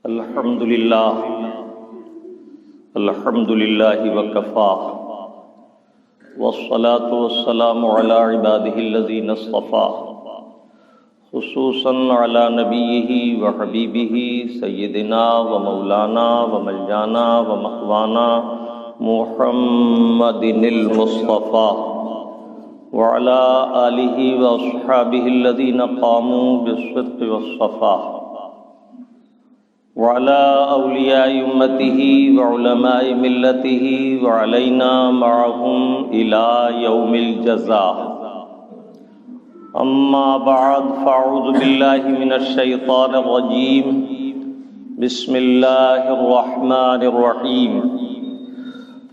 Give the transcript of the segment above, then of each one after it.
الحمد للہ وکفا والصلاة والسلام علی عباده الذین اصطفا خصوصا علی نبیہ وحبیبہ سیدنا ومولانا وملجانا ومأوانا محمد المصطفى وعلى آلہ واصحابہ الذین قاموا بالصدق والصفا وعلى أولياء أمته وعلماء ملته وعلينا معهم إلى يوم الجزاء. أما بعد فأعوذ بالله من الشيطان الرجيم. بسم الله الرحمن الرحيم.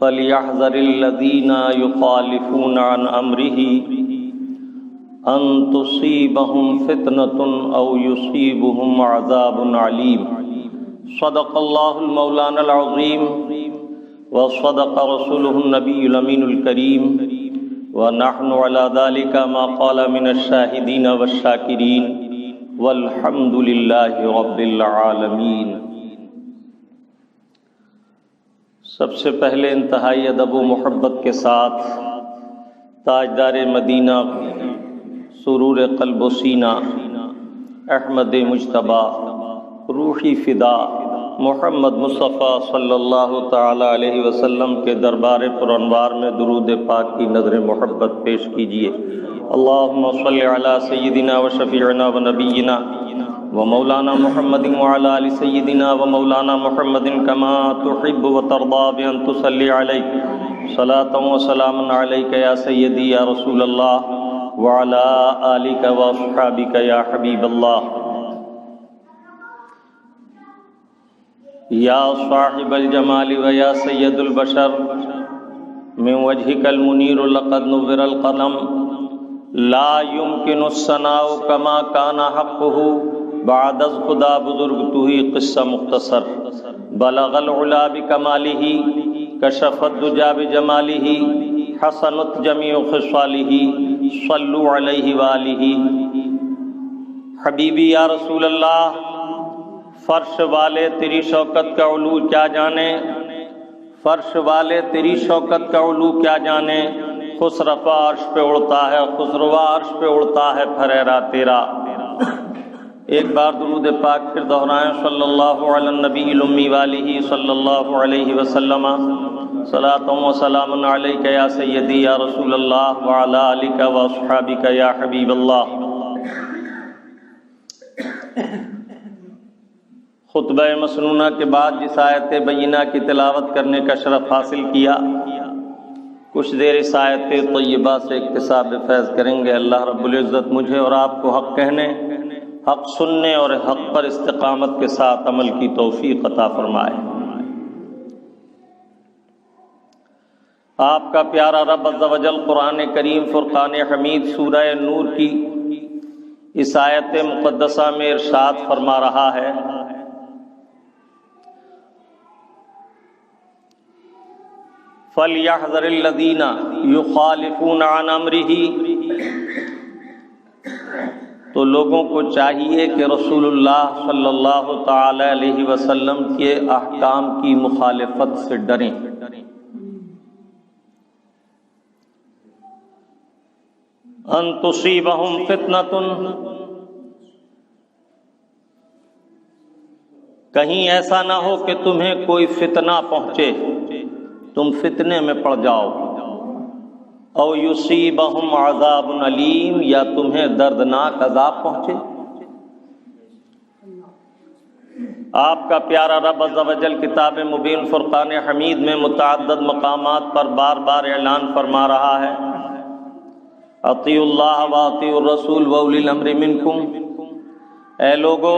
فليحذر الذين يخالفون عن أمره أن تصيبهم فتنة أو يصيبهم عذاب عليم. صدق اللہ المولانا العظیم وصدق رسولہ النبی الامین الکریم ونحن علی ذلک ما قال من الشاہدین والشاکرین والحمد للہ رب العالمین. سب سے پہلے انتہائی ادب و محبت کے ساتھ تاجدار مدینہ سرور قلب و سینہ احمد مجتبی روحی فدا محمد مصطفیٰ صلی اللہ تعالی علیہ وسلم کے دربار پرانوار میں درود پاک کی نظر محبت پیش کیجیے. اللہم صلی علی سیدنا و شفیعنا و نبینا و مولانا محمد وعلی آل سیدنا و مولانا محمد کما تحب و ترضا بان تصلی علیہ صلاة و سلام علیک یا سیدی یا رسول اللہ وعلی آلک و اصحابک یا حبیب اللہ. یا صاحب الجمال و یا سید البشر من وجهك المنیر لقد نور القلم لا يمكن الثناء كما كان حقه بعد از خدا بزرگ تو ہی قصہ مختصر بلغ العلا بکمالہ کشف الدجا بجمالہ حسنت جمیع خصالہ صلوا علیہ وآلہ. حبیبی یا رسول اللہ فرش والے تیری شوکت کا علو کیا جانے، فرش والے تیری شوکت کا علو کیا جانے. خسرفا عرش پہ اڑتا ہے، خسروا عرش پہ اڑتا ہے پھریرا تیرا. ایک بار درود پاک پھر دہرائیں. صلی اللہ علی النبی الامی والہ صلی اللہ علیہ وسلم صلاۃ و سلام علیک یا سیدی یا رسول اللہ وعلی آلک و اصحابک یا حبیب اللہ. خطبہ مسنونہ کے بعد جس آیت بینہ کی تلاوت کرنے کا شرف حاصل کیا، کچھ دیر اس آیت طیبہ سے اکتساب فیض کریں گے. اللہ رب العزت مجھے اور آپ کو حق کہنے، حق سننے اور حق پر استقامت کے ساتھ عمل کی توفیق عطا فرمائے. آپ کا پیارا رب عز و جل قرآن کریم فرقان حمید سورہ نور کی اس آیت مقدسہ میں ارشاد فرما رہا ہے، فَلْيَحْذَرِ الَّذِينَ يُخَالِفُونَ عَنْ أَمْرِهِ. تو لوگوں کو چاہیے کہ رسول اللہ صلی اللہ تعالی علیہ وسلم کے احکام کی مخالفت سے ڈریں. أَن تُصِيبَهُمْ فِتْنَةٌ، کہیں ایسا نہ ہو کہ تمہیں کوئی فتنہ پہنچے، تم فتنے میں پڑ جاؤ. او یصیبہم عذاب علیم، یا تمہیں دردناک عذاب پہنچے. آپ کا پیارا رب عز و جل کتاب مبین فرقان حمید میں متعدد مقامات پر بار بار اعلان فرما رہا ہے، اطیعوا اللہ واطیعوا الرسول واولی الامر منکم. اے لوگو،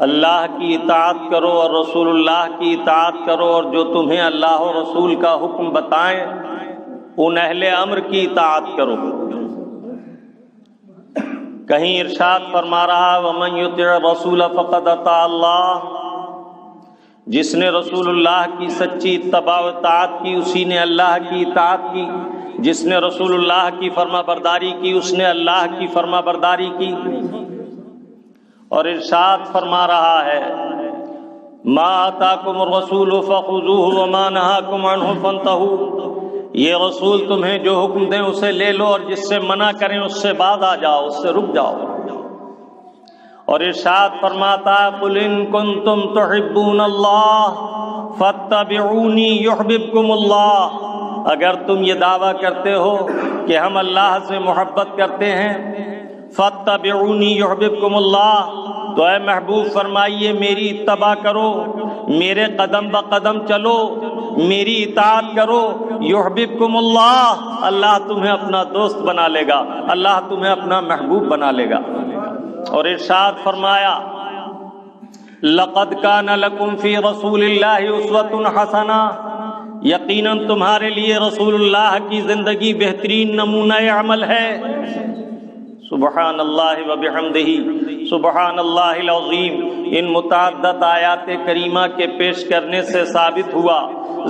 اللہ کی اطاعت کرو اور رسول اللہ کی اطاعت کرو، اور جو تمہیں اللہ و رسول کا حکم بتائیں ان اہل امر کی اطاعت کرو. کہیں ارشاد فرما رہا وَمَن يُطِعِ الرَّسُولَ فَقَدْ أَطَاعَ اللَّهَ، جس نے رسول اللہ کی سچی اتباع و اطاعت کی اسی نے اللہ کی اطاعت کی، جس نے رسول اللہ کی فرما برداری کی اس نے اللہ کی فرما برداری کی. اور ارشاد فرما رہا ہے ما آتاکم الرسول فخذوہ وما نہاکم عنہ فانتہوا، یہ رسول تمہیں جو حکم دیں اسے لے لو، اور جس سے منع کریں اس سے بعد آ جاؤ، اس سے رک جاؤ۔ اور ارشاد فرماتا ہے قل ان کنتم تحبون اللہ فاتبعونی یحببکم اللہ، اگر تم یہ دعویٰ کرتے ہو کہ ہم اللہ سے محبت کرتے ہیں، فاتبعونی یحببکم اللہ، تو اے محبوب فرمائیے میری اتباع کرو، میرے قدم بقدم چلو، میری اطاعت کرو، یحببکم اللہ، اللہ تمہیں اپنا دوست بنا لے گا، اللہ تمہیں اپنا محبوب بنا لے گا۔ اور ارشاد فرمایا لقد کان لکم فی رسول اللہ اسوۃ حسنہ، یقیناً تمہارے لیے رسول اللہ کی زندگی بہترین نمونہ عمل ہے۔ سبحان اللہ و بحمدہ سبحان اللہ العظیم، ان متعدد آیات کریمہ کے پیش کرنے سے ثابت ہوا،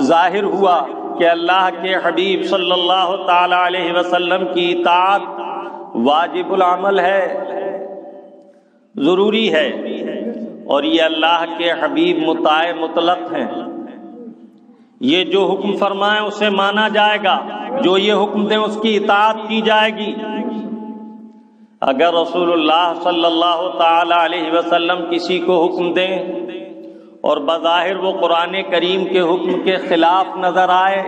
ظاہر ہوا کہ اللہ کے حبیب صلی اللہ تعالی علیہ وسلم کی اطاعت واجب العمل ہے، ضروری ہے، اور یہ اللہ کے حبیب مطاع مطلق ہیں، یہ جو حکم فرمائیں اسے مانا جائے گا، جو یہ حکم دیں اس کی اطاعت کی جائے گی۔ اگر رسول اللہ صلی اللہ تعالی علیہ وسلم کسی کو حکم دیں اور بظاہر وہ قرآن کریم کے حکم کے خلاف نظر آئے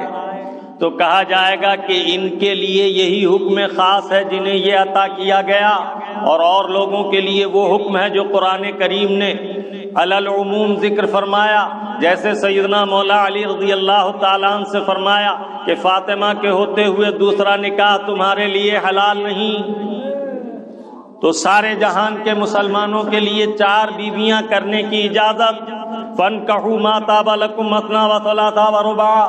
تو کہا جائے گا کہ ان کے لیے یہی حکم خاص ہے جنہیں یہ عطا کیا گیا، اور لوگوں کے لیے وہ حکم ہے جو قرآن کریم نے علی العموم ذکر فرمایا، جیسے سیدنا مولا علی رضی اللہ تعالیٰ عنہ سے فرمایا کہ فاطمہ کے ہوتے ہوئے دوسرا نکاح تمہارے لیے حلال نہیں۔ تو سارے جہان کے مسلمانوں کے لیے 4 بیویاں کرنے کی اجازت، فانکحوا ما طاب لکم مثنی وثلاث ورباع،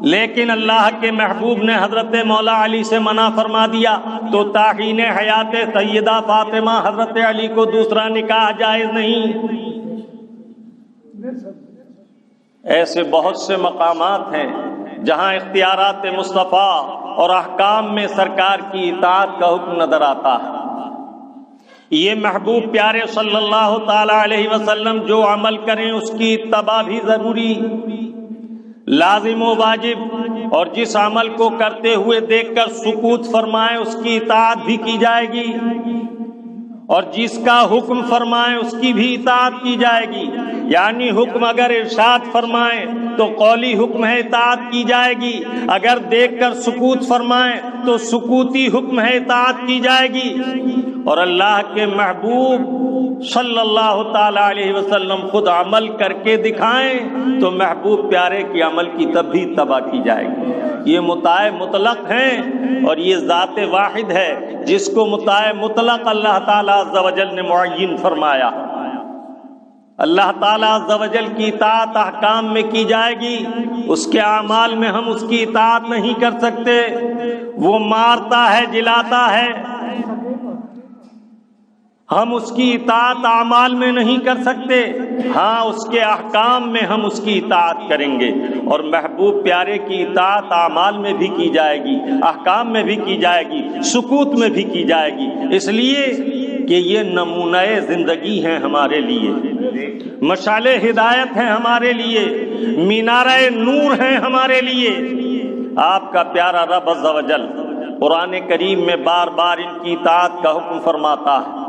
لیکن اللہ کے محبوب نے حضرت مولا علی سے منع فرما دیا، تو تاحین حیات سیدہ فاطمہ حضرت علی کو دوسرا نکاح جائز نہیں۔ ایسے بہت سے مقامات ہیں جہاں اختیارات مصطفیٰ اور احکام میں سرکار کی اطاعت کا حکم نظر آتا ہے۔ یہ محبوب پیارے صلی اللہ تعالی علیہ وسلم جو عمل کریں اس کی اتباع بھی ضروری، لازم و واجب، اور جس عمل کو کرتے ہوئے دیکھ کر سکوت فرمائیں اس کی اطاعت بھی کی جائے گی، اور جس کا حکم فرمائیں اس کی بھی اطاعت کی جائے گی۔ یعنی حکم اگر ارشاد فرمائیں تو قولی حکم ہے، اطاعت کی جائے گی، اگر دیکھ کر سکوت فرمائیں تو سکوتی حکم ہے، اطاعت کی جائے گی۔ اور اللہ کے محبوب صلی اللہ تعالی علیہ وسلم خود عمل کر کے دکھائیں تو محبوب پیارے کی عمل کی تب بھی اتباع کی جائے گی۔ یہ مطاع مطلق ہیں، اور یہ ذات واحد ہے جس کو مطاع مطلق اللہ تعالیٰ عز و جل نے معین فرمایا۔ اللہ تعالیٰ عز و جل کی اطاعت احکام میں کی جائے گی، اس کے اعمال میں ہم اس کی اطاعت نہیں کر سکتے۔ وہ مارتا ہے، جلاتا ہے، ہم اس کی اطاعت اعمال میں نہیں کر سکتے، ہاں اس کے احکام میں ہم اس کی اطاعت کریں گے۔ اور محبوب پیارے کی اطاعت اعمال میں بھی کی جائے گی، احکام میں بھی کی جائے گی، سکوت میں بھی کی جائے گی، اس لیے کہ یہ نمونہ زندگی ہیں ہمارے لیے، مشعل ہدایت ہیں ہمارے لیے، مینارہ نور ہیں ہمارے لیے۔ آپ کا پیارا رب عز و جل قرآن کریم میں بار بار ان کی اطاعت کا حکم فرماتا ہے،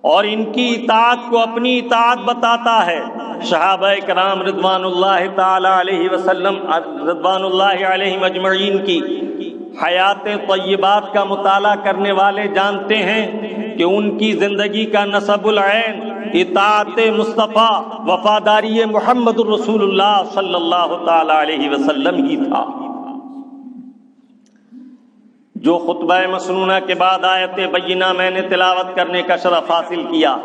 اور ان کی اطاعت کو اپنی اطاعت بتاتا ہے۔ صحابہ کرام رضوان اللہ تعالی علیہ وسلم، رضوان اللہ علیہ مجمعین کی حیات طیبات کا مطالعہ کرنے والے جانتے ہیں کہ ان کی زندگی کا نصب العین اطاعت مصطفیٰ، وفاداری محمد الرسول اللہ صلی اللہ تعالی علیہ وسلم ہی تھا۔ جو خطبہ مسنونہ کے بعد آیت بینہ میں نے تلاوت کرنے کا شرف حاصل کیا،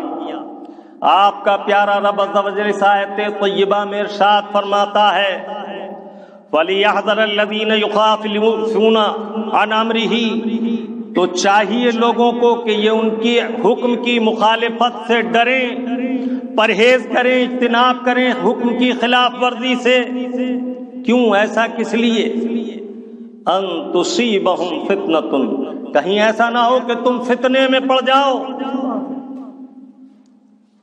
آپ کا پیارا رب عز و جل اس آیت طیبہ میں ارشاد فرماتا ہے فَلْيَحْذَرَ الَّذِينَ يُخَالِفُونَ عَنْ أَمْرِهِ، تو چاہیے لوگوں کو کہ یہ ان کی حکم کی مخالفت سے ڈریں، پرہیز کریں، اجتناب کریں حکم کی خلاف ورزی سے۔ کیوں ایسا کس لیے؟ ان تصیبہم فتنۃ، کہیں ایسا نہ ہو کہ تم فتنے میں پڑ جاؤ،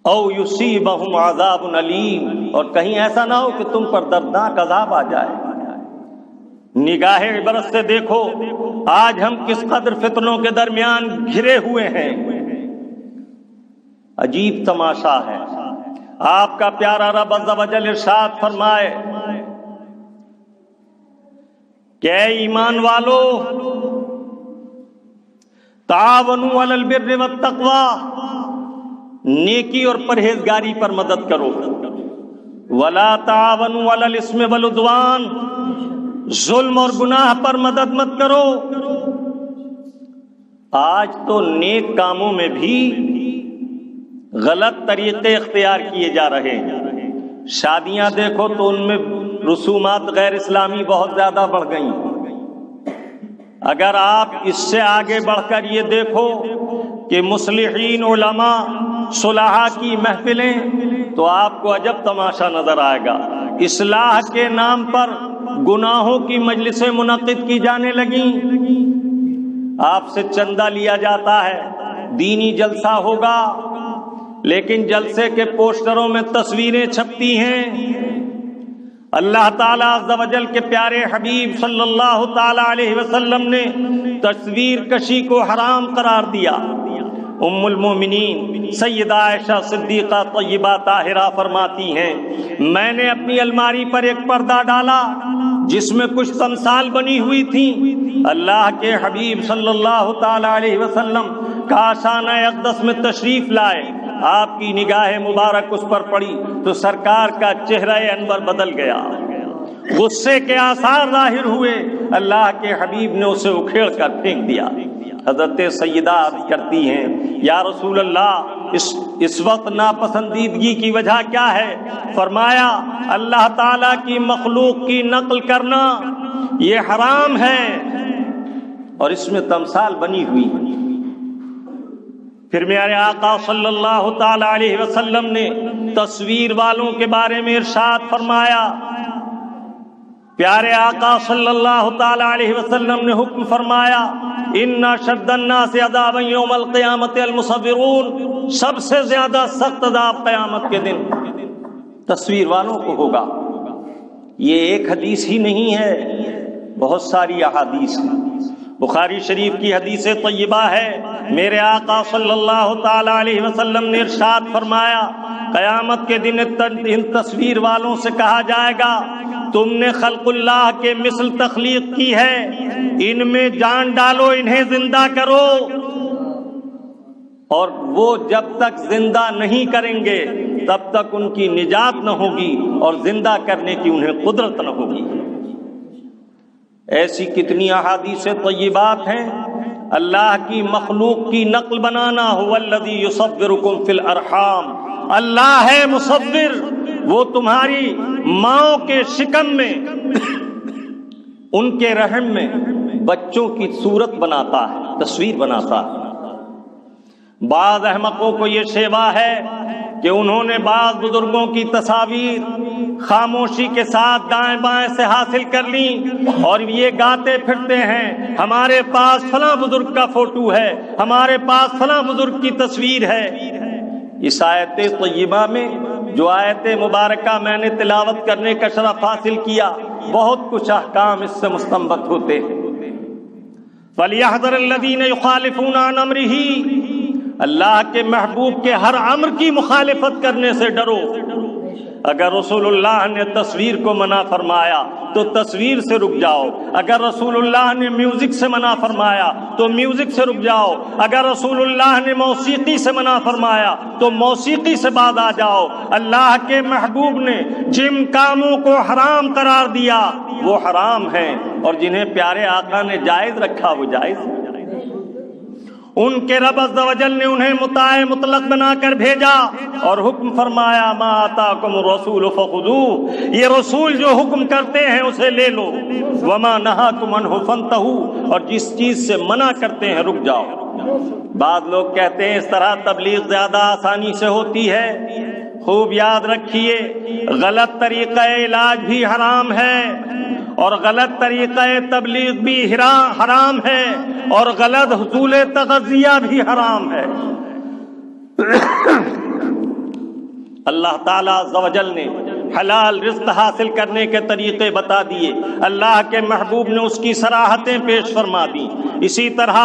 او یصیبہم عذاب علیم، اور کہیں ایسا نہ ہو کہ تم پر دردناک عذاب آ جائے۔ نگاہ عبرت سے دیکھو آج ہم کس قدر فتنوں کے درمیان گھرے ہوئے ہیں، عجیب تماشا ہے۔ آپ کا پیارا رب عز و جل ارشاد فرمائے کہ اے ایمان والو تعاونوا علی البر والتقوی، نیکی اور پرہیزگاری پر مدد کرو، ولا تعاونوا علی الاثم والعدوان، ظلم اور گناہ پر مدد مت کرو۔ آج تو نیک کاموں میں بھی غلط طریقے اختیار کیے جا رہے ہیں۔ شادیاں دیکھو تو ان میں رسومات غیر اسلامی بہت زیادہ بڑھ گئیں۔ اگر آپ اس سے آگے بڑھ کر یہ دیکھو کہ مصلحین علماء صلحاء کی محفلیں، تو آپ کو عجب تماشا نظر آئے گا۔ اصلاح کے نام پر گناہوں کی مجلسیں منعقد کی جانے لگیں، آپ سے چندہ لیا جاتا ہے، دینی جلسہ ہوگا، لیکن جلسے کے پوسٹروں میں تصویریں چھپتی ہیں۔ اللہ تعالیٰ عز و جل کے پیارے حبیب صلی اللہ تعالیٰ علیہ وسلم نے تصویر کشی کو حرام قرار دیا۔ ام المومنین سیدہ عائشہ صدیقہ طیبہ طاہرہ فرماتی ہیں میں نے اپنی الماری پر ایک پردہ ڈالا جس میں کچھ تمثال بنی ہوئی تھیں۔ اللہ کے حبیب صلی اللہ تعالی علیہ وسلم کاشانہ اقدس میں تشریف لائے، آپ کی نگاہ مبارک اس پر پڑی تو سرکار کا چہرہ انور بدل گیا، غصے کے آثار ظاہر ہوئے، اللہ کے حبیب نے اسے اکھیڑ کر پھینک دیا۔ حضرت سیدہ عرض کرتی ہیں یا رسول اللہ اس وقت ناپسندیدگی کی وجہ کیا ہے؟ فرمایا اللہ تعالیٰ کی مخلوق کی نقل کرنا یہ حرام ہے اور اس میں تمثال بنی ہوئی ہے۔ پھر میرے آقا صلی اللہ تعالی علیہ وسلم نے تصویر والوں کے بارے میں ارشاد فرمایا، پیارے آقا صلی اللہ تعالی علیہ وسلم نے حکم فرمایا ان اشد الناس عذابا یوم القیامت المصورون، سب سے زیادہ سخت عذاب قیامت کے دن تصویر والوں کو ہوگا۔ یہ ایک حدیث ہی نہیں ہے، بہت ساری احادیث ہیں۔ بخاری شریف کی حدیث طیبہ ہے، میرے آقا صلی اللہ تعالی علیہ وسلم نے ارشاد فرمایا قیامت کے دن ان تصویر والوں سے کہا جائے گا تم نے خلق اللہ کے مثل تخلیق کی ہے، ان میں جان ڈالو، انہیں زندہ کرو، اور وہ جب تک زندہ نہیں کریں گے تب تک ان کی نجات نہ ہوگی اور زندہ کرنے کی انہیں قدرت نہ ہوگی۔ ایسی کتنی احادیث طیبات ہیں۔ اللہ کی مخلوق کی نقل بنانا هو الذی یصورکم فی الارحام، اللہ ہے مصور، وہ تمہاری ماؤں کے شکم میں ان کے رحم میں بچوں کی صورت بناتا ہے، تصویر بناتا ہے۔ بعض احمقوں کو یہ شیوا ہے کہ انہوں نے بعض بزرگوں کی تصاویر خاموشی کے ساتھ دائیں بائیں سے حاصل کر لی اور یہ گاتے پھرتے ہیں ہمارے پاس فلاں بزرگ کا فوٹو ہے، ہمارے پاس فلاں بزرگ کی تصویر ہے۔ اس آیت طیبہ میں جو آیت مبارکہ میں نے تلاوت کرنے کا شرف حاصل کیا، بہت کچھ احکام اس سے مستنبط ہوتے ہیں۔ فَلْيَحْذَرِ الَّذِينَ يُخَالِفُونَ عَنْ أَمْرِهِ، اللہ کے محبوب کے ہر امر کی مخالفت کرنے سے ڈرو۔ اگر رسول اللہ نے تصویر کو منع فرمایا تو تصویر سے رک جاؤ، اگر رسول اللہ نے میوزک سے منع فرمایا تو میوزک سے رک جاؤ، اگر رسول اللہ نے موسیقی سے منع فرمایا تو موسیقی سے باز آ جاؤ۔ اللہ کے محبوب نے جن کاموں کو حرام قرار دیا وہ حرام ہیں، اور جنہیں پیارے آقا نے جائز رکھا وہ جائز ہے۔ ان کے رب عز و جل نے انہیں مطاع مطلق بنا کر بھیجا اور حکم فرمایا ما آتاکم الرسول فخذوہ، یہ رسول جو حکم کرتے ہیں اسے لے لو، وما نہاکم عنہ فانتہوا، اور جس چیز سے منع کرتے ہیں رک جاؤ۔ بعض لوگ کہتے ہیں اس طرح تبلیغ زیادہ آسانی سے ہوتی ہے۔ خوب یاد رکھیے غلط طریقہ علاج بھی حرام ہے اور غلط طریقہ تبلیغ بھی حرام ہے اور غلط حصول تغذیہ بھی حرام ہے۔ اللہ تعالیٰ عز و جل نے حلال رزق حاصل کرنے کے طریقے بتا دیے، اللہ کے محبوب نے اس کی صراحتیں پیش فرما دی۔ اسی طرح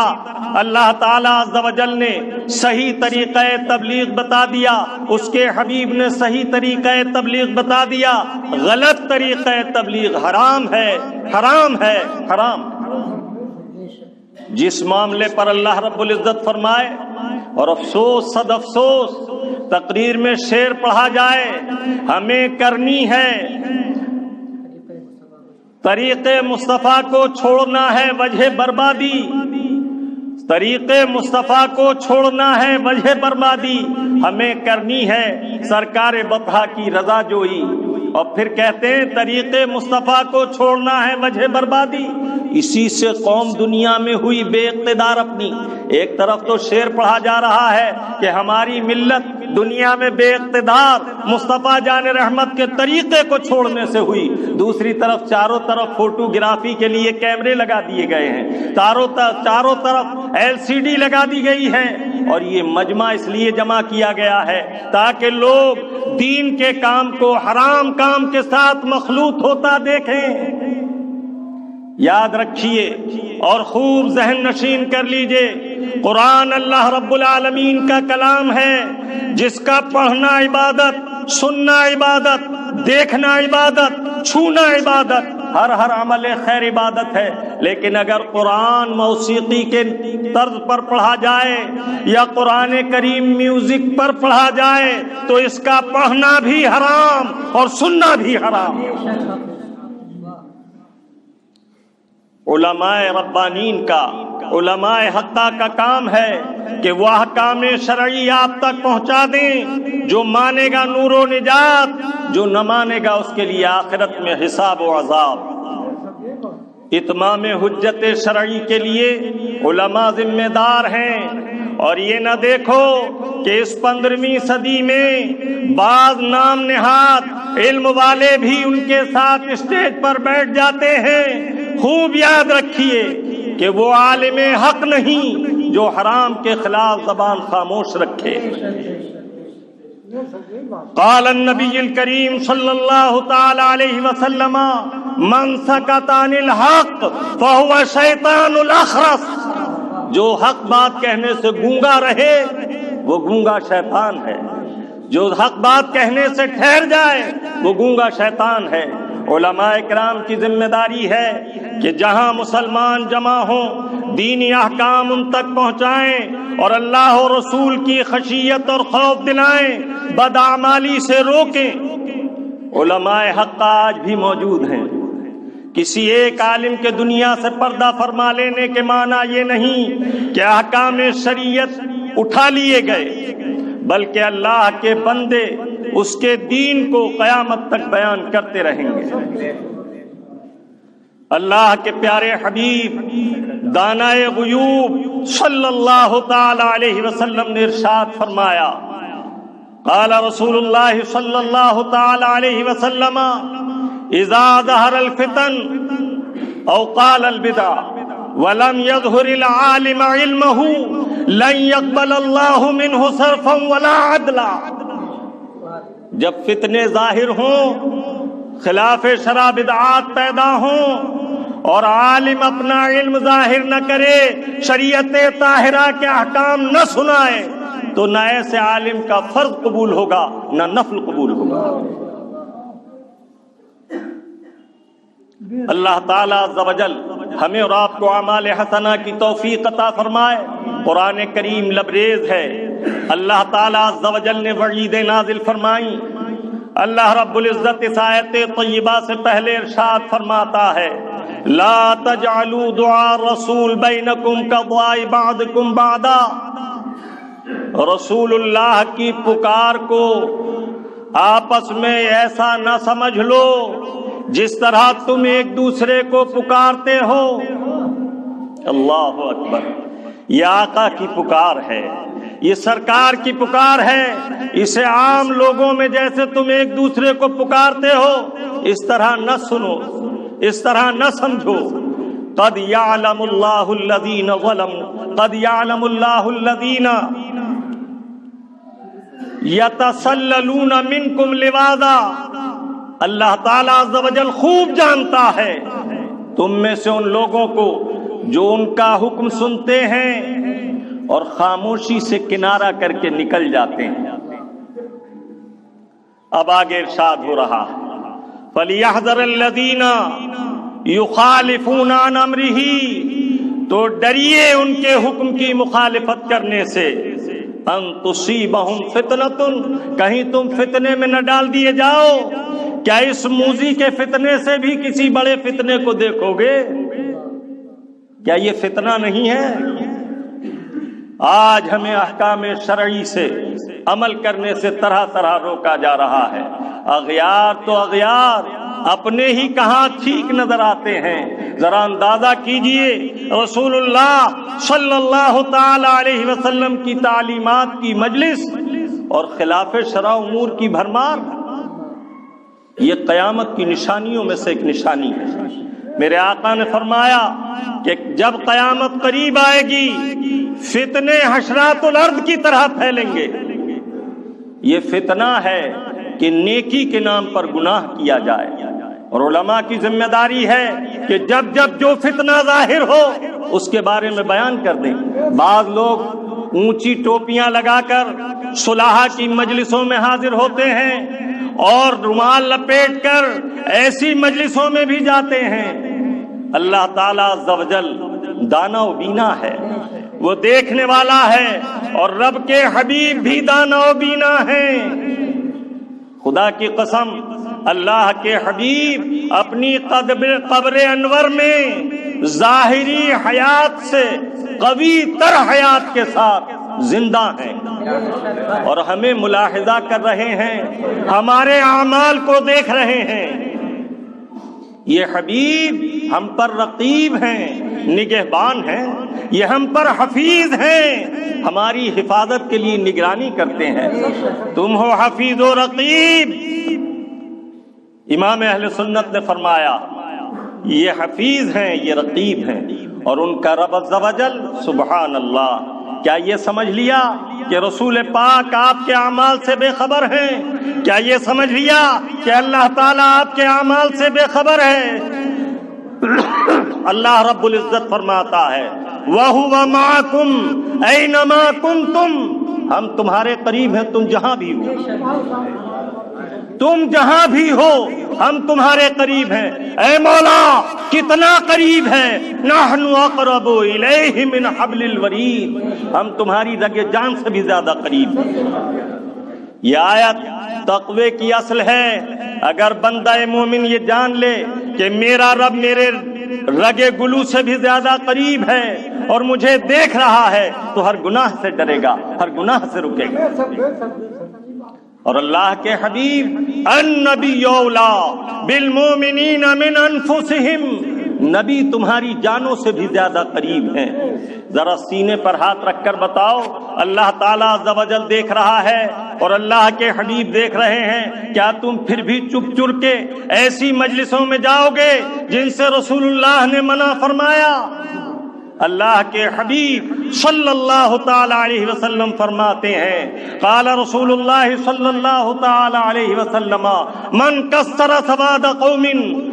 اللہ تعالیٰ عز و جل نے صحیح طریقہ تبلیغ بتا دیا، اس کے حبیب نے صحیح طریقہ تبلیغ بتا دیا۔ غلط طریقہ تبلیغ حرام ہے، حرام ہے، حرام۔ جس معاملے پر اللہ رب العزت فرمائے، اور افسوس صد افسوس تقریر میں شعر پڑھا جائے، ہمیں کرنی ہے طریق مصطفیٰ کو چھوڑنا ہے وجہ بربادی، طریق مصطفیٰ کو چھوڑنا ہے وجہ بربادی، ہمیں کرنی ہے سرکار بطحا کی رضا جوئی۔ اور پھر کہتے ہیں طریق مصطفیٰ کو چھوڑنا ہے وجہ بربادی، اسی سے قوم دنیا میں ہوئی بے اقتدار اپنی۔ ایک طرف تو شعر پڑھا جا رہا ہے کہ ہماری ملت دنیا میں بے اقتدار مصطفیٰ جان رحمت کے طریقے کو چھوڑنے سے ہوئی، دوسری طرف چاروں طرف فوٹوگرافی کے لیے کیمرے لگا دیے گئے ہیں، چاروں طرف LCD لگا دی گئی ہے، اور یہ مجمع اس لیے جمع کیا گیا ہے تاکہ لوگ دین کے کام کو حرام کام کے ساتھ مخلوط ہوتا دیکھیں۔ یاد رکھیے اور خوب ذہن نشین کر لیجئے، قرآن اللہ رب العالمین کا کلام ہے، جس کا پڑھنا عبادت، سننا عبادت، دیکھنا عبادت، چھونا عبادت، ہر عمل خیر عبادت ہے۔ لیکن اگر قرآن موسیقی کے طرز پر پڑھا جائے یا قرآن کریم میوزک پر پڑھا جائے تو اس کا پڑھنا بھی حرام اور سننا بھی حرام۔ علماء ربانین کا، علماء حقہ کا کام ہے کہ وہ احکام شرعی آپ تک پہنچا دیں، جو مانے گا نور و نجات، جو نہ مانے گا اس کے لیے آخرت میں حساب و عذاب۔ اتمام حجت شرعی کے لیے علماء ذمہ دار ہیں، اور یہ نہ دیکھو کہ اس 15ویں صدی میں بعض نام نہاد علم والے بھی ان کے ساتھ اسٹیج پر بیٹھ جاتے ہیں۔ خوب یاد رکھیے کہ وہ عالم حق نہیں جو حرام کے خلاف زبان خاموش رکھے۔ قال النبی الکریم صلی اللہ تعالی علیہ وسلم من سکت عن الحق فهو شیطان الاخرس، جو حق بات کہنے سے گونگا رہے وہ گونگا شیطان ہے، جو حق بات کہنے سے ٹھہر جائے وہ گونگا شیطان ہے۔ علماء کرام کی ذمہ داری ہے کہ جہاں مسلمان جمع ہوں دینی احکام ان تک پہنچائیں اور اللہ و رسول کی خشیت اور خوف دلائیں، بدعمالی سے روکیں۔ علماء حق آج بھی موجود ہیں۔ کسی ایک عالم کے دنیا سے پردہ فرما لینے کے معنی یہ نہیں کہ احکام شریعت اٹھا لیے گئے، بلکہ اللہ کے بندے اس کے دین کو قیامت تک بیان کرتے رہیں گے۔ اللہ کے پیارے حبیب دانائے غیوب صلی اللہ تعالی علیہ وسلم نے ارشاد فرمایا، قال رسول اللہ صلی اللہ تعالی علیہ وسلم اذا ظہر الفتن او قال البدع ولم يظهر العالم علمه لن يقبل الله منه صرفا ولا عدلا۔ جب فتنے ظاہر ہوں، خلاف شرع بدعات پیدا ہوں اور عالم اپنا علم ظاہر نہ کرے، شریعت طاہرہ کے احکام نہ سنائے، تو نہ ایسے عالم کا فرض قبول ہوگا نہ نفل قبول ہوگا۔ اللہ تعالیٰ عز و جل ہمیں اور آپ کو اعمال حسنہ کی توفیق عطا فرمائے۔ قرآن کریم لبریز ہے، اللہ تعالیٰ عز و جل نے وعیدیں نازل فرمائیں۔ اللہ رب العزت اس آیت طیبہ سے پہلے ارشاد فرماتا ہے، لا تجعلوا دعاء الرسول بینکم کدعاء بعضکم بعضا۔ رسول اللہ کی پکار کو آپس میں ایسا نہ سمجھ لو جس طرح تم ایک دوسرے کو پکارتے ہو۔ اللہ اکبر، یہ آقا کی پکار ہے، یہ سرکار کی پکار ہے، اسے عام لوگوں میں جیسے تم ایک دوسرے کو پکارتے ہو اس طرح نہ سنو، اس طرح نہ سمجھو۔ قد یعلم اللہ الذین ظلموا، قد یعلم اللہ الذین یتسللون منکم لواذا، اللہ تعالیٰ عز و جل خوب جانتا ہے تم میں سے ان لوگوں کو جو ان کا حکم سنتے ہیں اور خاموشی سے کنارہ کر کے نکل جاتے ہیں۔ اب آگے ارشاد ہو رہا ہے فَلْيَحْذَرِ الَّذِينَ يُخَالِفُونَ عَنْ أَمْرِهِ، تو ڈریے ان کے حکم کی مخالفت کرنے سے، ان تصیبہم فتنۃ، کہیں تم فتنے میں نہ ڈال دیے جاؤ۔ کیا اس موذی کے فتنے سے بھی کسی بڑے فتنے کو دیکھو گے؟ کیا یہ فتنہ نہیں ہے؟ آج ہمیں احکام شرعی سے عمل کرنے سے طرح طرح روکا جا رہا ہے۔ اغیار تو اغیار اپنے ہی کہاں ٹھیک نظر آتے ہیں۔ ذرا اندازہ کیجئے رسول اللہ صلی اللہ تعالی علیہ وسلم کی تعلیمات کی مجلس اور خلاف شرع امور کی بھرمار، یہ قیامت کی نشانیوں میں سے ایک نشانی ہے۔ میرے آقا نے فرمایا کہ جب قیامت قریب آئے گی فتنے حشرات الارض کی طرح پھیلیں گے۔ یہ فتنہ ہے کہ نیکی کے نام پر گناہ کیا جائے، اور علماء کی ذمہ داری ہے کہ جب جب جو فتنہ ظاہر ہو اس کے بارے میں بیان کر دیں۔ بعض لوگ اونچی ٹوپیاں لگا کر صلاح کی مجلسوں میں حاضر ہوتے ہیں اور رومال لپیٹ کر ایسی مجلسوں میں بھی جاتے ہیں۔ اللہ تعالیٰ عز و جل دانا و بینا ہے، وہ دیکھنے والا ہے، اور رب کے حبیب بھی دانا و بینا ہیں۔ خدا کی قسم اللہ کے حبیب اپنی قبر انور میں ظاہری حیات سے قوی تر حیات کے ساتھ زندہ ہیں، اور ہمیں ملاحظہ کر رہے ہیں، ہمارے اعمال کو دیکھ رہے ہیں۔ یہ حبیب ہم پر رقیب ہیں، نگہبان ہیں، یہ ہم پر حفیظ ہیں، ہماری حفاظت کے لیے نگرانی کرتے ہیں۔ تم ہو حفیظ و رقیب۔ امام اہل سنت نے فرمایا یہ حفیظ ہیں، یہ رقیب ہیں، اور ان کا رب عز و جل سبحان اللہ۔ کیا یہ سمجھ لیا کہ رسول پاک آپ کے اعمال سے بے خبر ہیں؟ کیا یہ سمجھ لیا کہ اللہ تعالیٰ آپ کے اعمال سے بے خبر ہے؟ اللہ رب العزت فرماتا ہے وَهُوَ مَعَكُمْ أَيْنَمَا كُنْتُمْ، ہم تمہارے قریب ہیں، تم جہاں بھی ہو، تم جہاں بھی ہو ہم تمہارے قریب ہیں۔ اے مولا کتنا قریب ہے، نحن اقرب الیہ من حبل الورید، ہم تمہاری رگ جان سے بھی زیادہ قریب ہیں۔ یہ آیت تقوی کی اصل ہے۔ اگر بندہ مومن یہ جان لے کہ میرا رب میرے رگ گلو سے بھی زیادہ قریب ہے اور مجھے دیکھ رہا ہے، تو ہر گناہ سے ڈرے گا، ہر گناہ سے رکے گا۔ اور اللہ کے حبیب النبی اولا بالمومنین من انفسہم، نبی تمہاری جانوں سے بھی زیادہ قریب ہیں۔ ذرا سینے پر ہاتھ رکھ کر بتاؤ، اللہ تعالیٰ عز و جل دیکھ رہا ہے اور اللہ کے حبیب دیکھ رہے ہیں، کیا تم پھر بھی چپ چر کے ایسی مجلسوں میں جاؤ گے جن سے رسول اللہ نے منع فرمایا؟ اللہ کے حبیب صلی اللہ تعالی علیہ وسلم فرماتے ہیں قال رسول اللہ صلی اللہ تعالی علیہ وسلم من کثر سواد قوم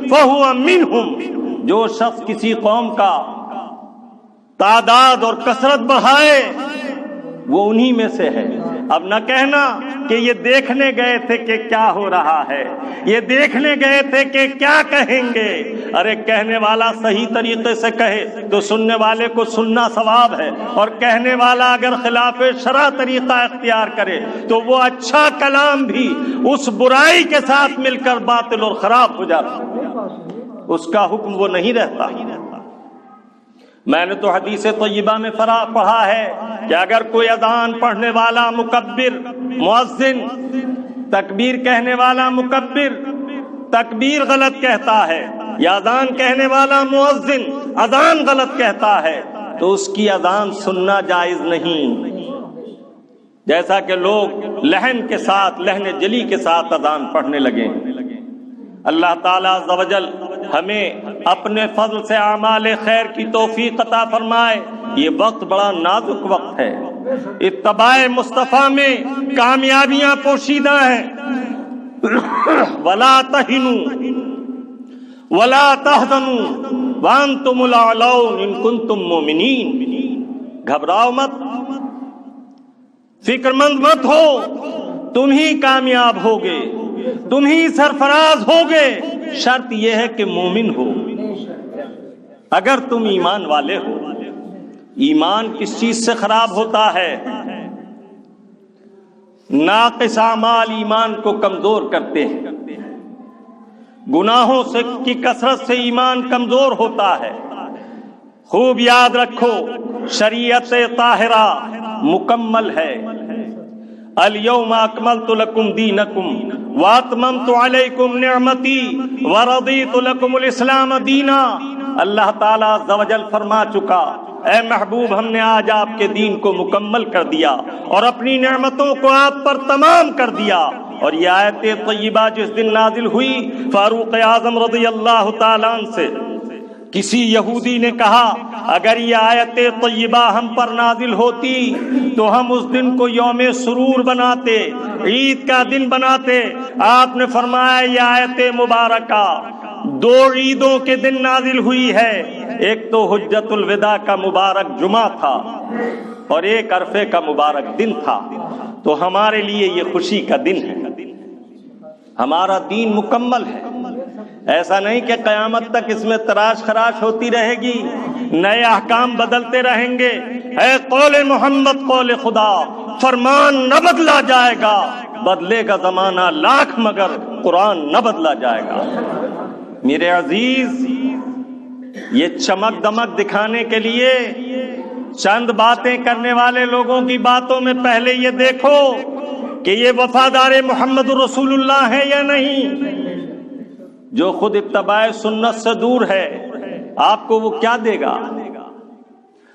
فهو منهم، جو شخص کسی قوم کا تعداد اور کثرت بڑھائے وہ انہی میں سے ہے۔ اب نہ کہنا کہ یہ دیکھنے گئے تھے کہ کیا ہو رہا ہے، یہ دیکھنے گئے تھے کہ کیا کہیں گے۔ ارے کہنے والا صحیح طریقے سے کہے تو سننے والے کو سننا ثواب ہے، اور کہنے والا اگر خلاف شرع طریقہ اختیار کرے تو وہ اچھا کلام بھی اس برائی کے ساتھ مل کر باطل اور خراب ہو جاتا، اس کا حکم وہ نہیں رہتا۔ میں نے تو حدیث طیبہ میں پڑھا ہے کہ اگر کوئی اذان پڑھنے والا مکبر مؤذن، تکبیر کہنے والا مکبر تکبیر غلط کہتا ہے، یا اذان کہنے والا مؤذن اذان غلط کہتا ہے، تو اس کی اذان سننا جائز نہیں۔ جیسا کہ لوگ لہن کے ساتھ، لہن جلی کے ساتھ اذان پڑھنے لگے۔ اللہ تعالیٰ عز و جل ہمیں اپنے فضل سے اعمال خیر کی توفیق عطا فرمائے۔ یہ وقت بڑا نازک وقت ہے، اتباع مصطفیٰ میں کامیابیاں پوشیدہ ہیں۔ ولا تہنوا ولا تحزنوا وانتم الاعلون ان کنتم مؤمنین۔ گھبراؤ مت، فکر مند مت ہو، تم ہی کامیاب ہوگے، تم ہی سرفراز ہوگے، شرط یہ ہے کہ مومن ہو۔ اگر تم ایمان والے ہو۔ ایمان کس چیز سے خراب ہوتا ہے؟ ناقص اعمال ایمان کو کمزور کرتے ہیں، گناہوں سے کی کثرت سے ایمان کمزور ہوتا ہے۔ خوب یاد رکھو، شریعت طاہرہ مکمل ہے۔ الیوم اکملت لکم دینکم واتممت علیکم نعمتی ورضیت لکم الاسلام دینا۔ اللہ تعالیٰ عز و جل فرما چکا، اے محبوب ہم نے آج آپ کے دین کو مکمل کر دیا اور اپنی نعمتوں کو آپ پر تمام کر دیا۔ اور یہ آیت طیبہ جس دن نازل ہوئی، فاروق اعظم رضی اللہ تعالیٰ عنہ سے کسی یہودی نے کہا اگر یہ آیت طیبہ ہم پر نازل ہوتی تو ہم اس دن کو یوم سرور بناتے، عید کا دن بناتے۔ آپ نے فرمایا یہ آیت مبارکہ دو عیدوں کے دن نازل ہوئی ہے، ایک تو حجت الوداع کا مبارک جمعہ تھا اور ایک عرفے کا مبارک دن تھا، تو ہمارے لیے یہ خوشی کا دن ہے۔ ہمارا دین مکمل ہے، ایسا نہیں کہ قیامت تک اس میں تراش خراش ہوتی رہے گی، نئے احکام بدلتے رہیں گے۔ اے قول محمد قول خدا، فرمان نہ بدلا جائے گا، بدلے گا زمانہ لاکھ مگر قرآن نہ بدلا جائے گا۔ میرے عزیز، یہ چمک دمک دکھانے کے لیے چند باتیں کرنے والے لوگوں کی باتوں میں پہلے یہ دیکھو کہ یہ وفادار محمد رسول اللہ ہے یا نہیں۔ جو خود اتباع سنت سے دور ہے، آپ کو وہ کیا دے گا؟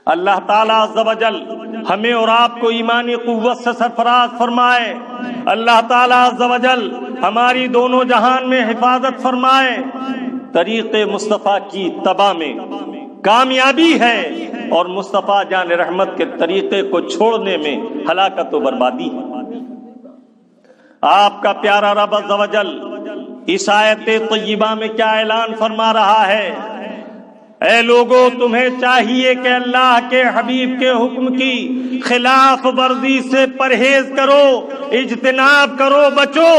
اللہ تعالیٰ عز و جل ہمیں اور آپ کو ایمانی قوت سے سرفراز فرمائے۔ اللہ تعالیٰ عز و جل ہماری دونوں جہان میں حفاظت فرمائے۔ طریق مصطفیٰ کی اتباع میں کامیابی ہے اور مصطفیٰ جان رحمت کے طریقے کو چھوڑنے میں ہلاکت و بربادی ہے۔ آپ کا پیارا رب عز و جل اس آیت طیبہ میں کیا اعلان فرما رہا ہے؟ اے لوگو، تمہیں چاہیے کہ اللہ کے حبیب کے حکم کی خلاف ورزی سے پرہیز کرو، اجتناب کرو، بچو۔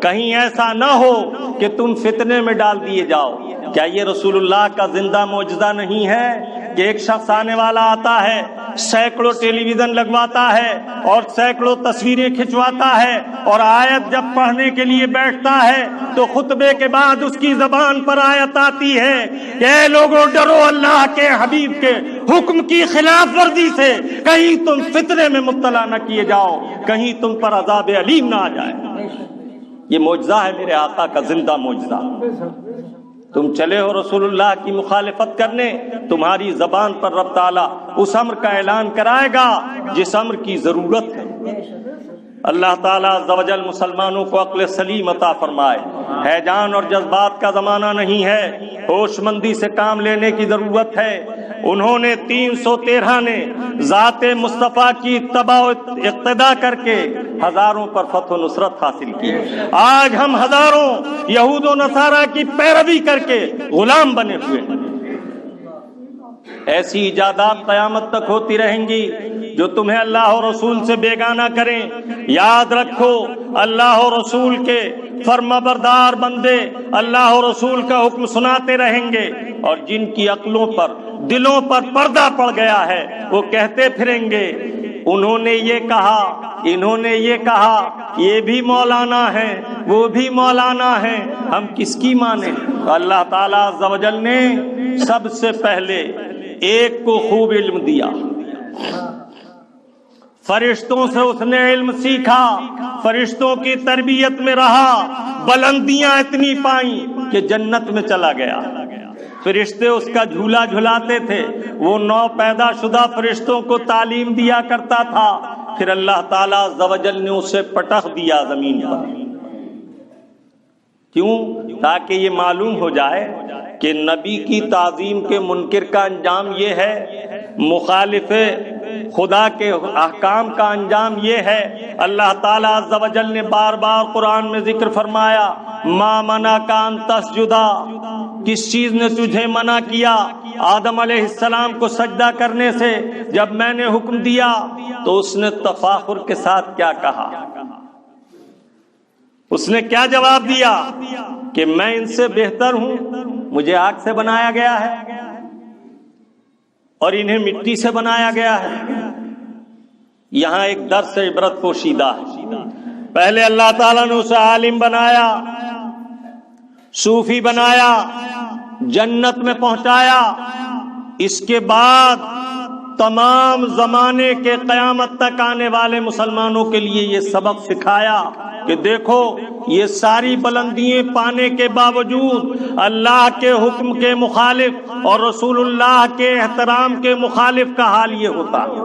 کہیں ایسا نہ ہو کہ تم فتنے میں ڈال دیے جاؤ۔ کیا یہ رسول اللہ کا زندہ معجزہ نہیں ہے کہ ایک شخص آنے والا آتا ہے، سینکڑوں ٹیلی ویژن لگواتا ہے اور سینکڑوں تصویریں کھنچواتا ہے، اور آیت جب پڑھنے کے لیے بیٹھتا ہے تو خطبے کے بعد اس کی زبان پر آیت آتی ہے کہ اے لوگوں ڈرو اللہ کے حبیب کے حکم کی خلاف ورزی سے، کہیں تم فتنے میں مبتلا نہ کیے جاؤ، کہیں تم پر عذاب علیم نہ آ جائے۔ یہ معجزہ ہے میرے آقا کا، زندہ معجزہ۔ تم چلے ہو رسول اللہ کی مخالفت کرنے، تمہاری زبان پر رب تعالیٰ اس امر کا اعلان کرائے گا جس امر کی ضرورت ہے۔ اللہ تعالیٰ عز و جل مسلمانوں کو عقل سلیم عطا فرمائے۔ ہیجان اور جذبات کا زمانہ نہیں ہے، ہوش مندی سے کام لینے کی ضرورت ہے۔ انہوں نے 313 نے ذات مصطفیٰ کی اتباع و اقتداء کر کے ہزاروں پر فتح و نصرت حاصل کی۔ آج ہم ہزاروں یہود و نصارہ کی پیروی کر کے غلام بنے ہوئے ہیں۔ ایسی ایجادات قیامت تک ہوتی رہیں گی جو تمہیں اللہ اور رسول سے بیگانہ کریں۔ یاد رکھو، اللہ اور رسول کے فرمانبردار بندے اللہ اور رسول کا حکم سناتے رہیں گے، اور جن کی عقلوں پر دلوں پر پردہ پڑ گیا ہے وہ کہتے پھریں گے انہوں نے یہ کہا، انہوں نے یہ کہا، یہ بھی مولانا ہے، وہ بھی مولانا ہے، ہم کس کی مانیں؟ تو اللہ تعالیٰ عز و جل نے سب سے پہلے ایک کو خوب علم دیا، فرشتوں سے اس نے علم سیکھا، فرشتوں کی تربیت میں رہا، بلندیاں اتنی پائیں کہ جنت میں چلا گیا۔ فرشتے اس کا جھولا جھلاتے تھے، وہ نو پیدا شدہ فرشتوں کو تعلیم دیا کرتا تھا، پھر اللہ تعالیٰ عز و جل نے اسے پٹخ دیا زمین پر۔ کیوں؟ تاکہ یہ معلوم ہو جائے کہ نبی کی تعظیم کے منکر کا انجام یہ ہے، مخالف خدا کے احکام کا انجام یہ ہے. اللہ تعالیٰ عز و جل نے بار بار قرآن میں ذکر فرمایا ما منعک ان تسجدا، کس چیز نے تجھے منع کیا آدم علیہ السلام کو سجدہ کرنے سے جب میں نے حکم دیا؟ تو اس نے تفاخر کے ساتھ کیا کہا؟ اس نے کیا جواب دیا کہ میں ان سے بہتر ہوں، مجھے آگ سے بنایا گیا ہے اور انہیں مٹی سے بنایا گیا ہے. یہاں ایک درس عبرت پوشیدہ ہے. پہلے اللہ تعالیٰ نے اسے عالم بنایا، صوفی بنایا، جنت میں پہنچایا. اس کے بعد تمام زمانے کے قیامت تک آنے والے مسلمانوں کے لیے یہ سبق سکھایا کہ دیکھو یہ ساری بلندیاں پانے کے باوجود اللہ کے حکم کے مخالف اور رسول اللہ کے احترام کے مخالف کا حال یہ ہوتا ہے.